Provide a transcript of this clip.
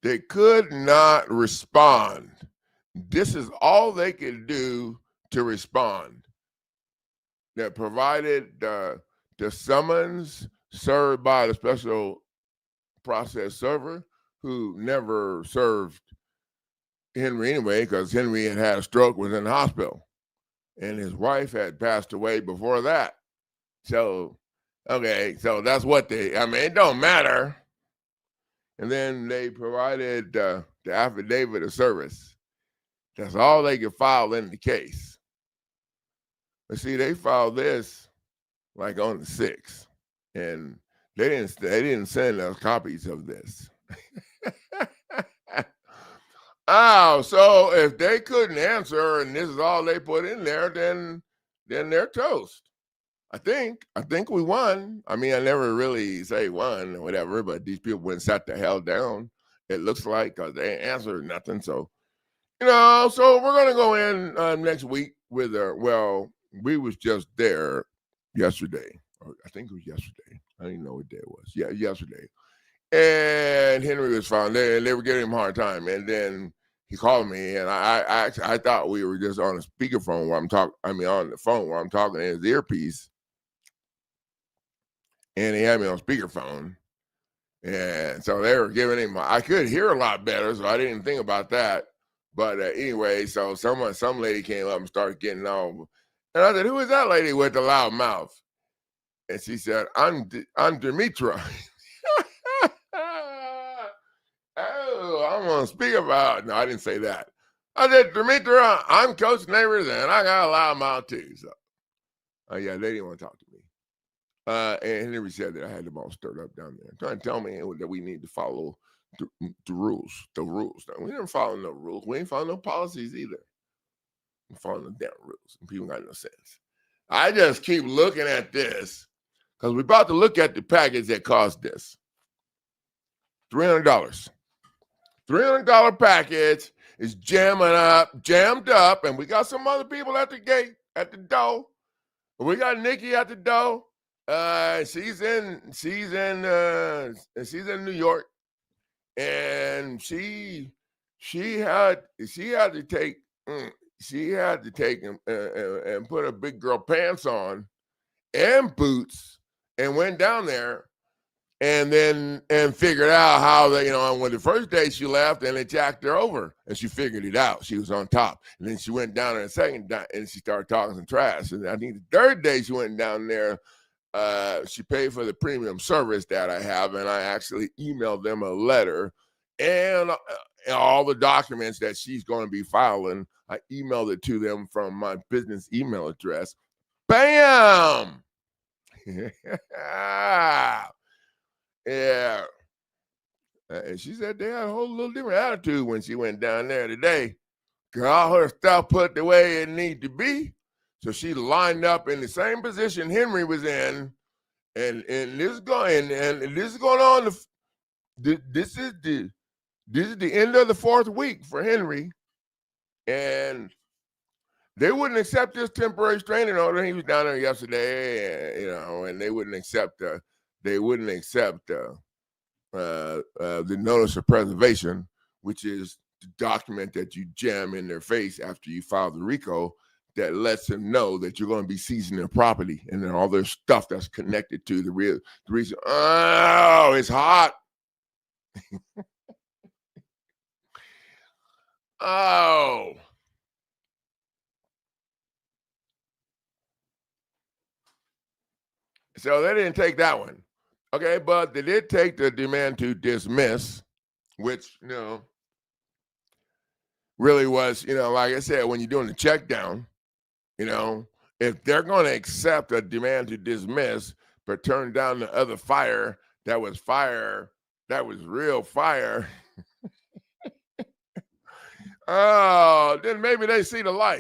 They could not respond. This is all they could do to respond. That provided the summons served by the special process server, who never served Henry anyway, because Henry had a stroke, was in the hospital, and his wife had passed away before that. So, okay, so that's what it don't matter. And then they provided the affidavit of service. That's all they could file in the case. But see, they filed this like on the 6th, and they didn't send us copies of this. Oh, so if they couldn't answer and this is all they put in there, then they're toast. I think we won. I mean, I never really say won or whatever, but these people went and sat the hell down. It looks like, because they ain't answered nothing. So, so we're gonna go in next week with we was just there yesterday. Or I think it was yesterday. I didn't know what day it was. Yeah, yesterday. And Henry was found there, and they were giving him a hard time. And then he called me, and I thought we were just on a speakerphone while I'm talking. I mean, on the phone while I'm talking in his earpiece. And he had me on speakerphone. And so they were giving him, I could hear a lot better, so I didn't think about that. But anyway, so some lady came up and started getting on. And I said, "Who is that lady with the loud mouth?" And she said, I'm Demetra. Oh, I'm going to speak about, no, I didn't say that. I said, Demetra, I'm Coach Neighbors, and I got a loud mouth too. So, yeah, they didn't want to talk to me. And Henry said that I had them all stirred up down there, trying to tell me that we need to follow the rules. The rules. Now, we didn't follow no rules. We ain't follow no policies either. We follow the damn rules, and people got no sense. I just keep looking at this because we're about to look at the package that cost this $300. $300 package is jammed up, and we got some other people at the gate, at the door. We got Nikki at the door. She's in New York, and she had to take and put her big girl pants on and boots and went down there and figured out how when the first day she left and they jacked her over, and she figured it out. She was on top, and then she went down there the second time and she started talking some trash. And I think the third day she went down there, she paid for the premium service that I have, and I actually emailed them a letter and all the documents that she's going to be filing. I emailed it to them from my business email address. Bam! Yeah. And she said they had a whole little different attitude when she went down there today. Got all her stuff put the way it needed to be. So she lined up in the same position Henry was in. And this is going on. This is the end of the 4th week for Henry. And they wouldn't accept this temporary restraining order. He was down there yesterday, and they wouldn't accept the notice of preservation, which is the document that you jam in their face after you file the RICO that lets them know that you're going to be seizing their property and then all their stuff that's connected to the reason. Oh, it's hot. Oh. So they didn't take that one. Okay, but they did take the demand to dismiss, which, really was, like I said, when you're doing the check down, if they're going to accept a demand to dismiss, but turn down the other fire, that was real fire. Oh, then maybe they see the light.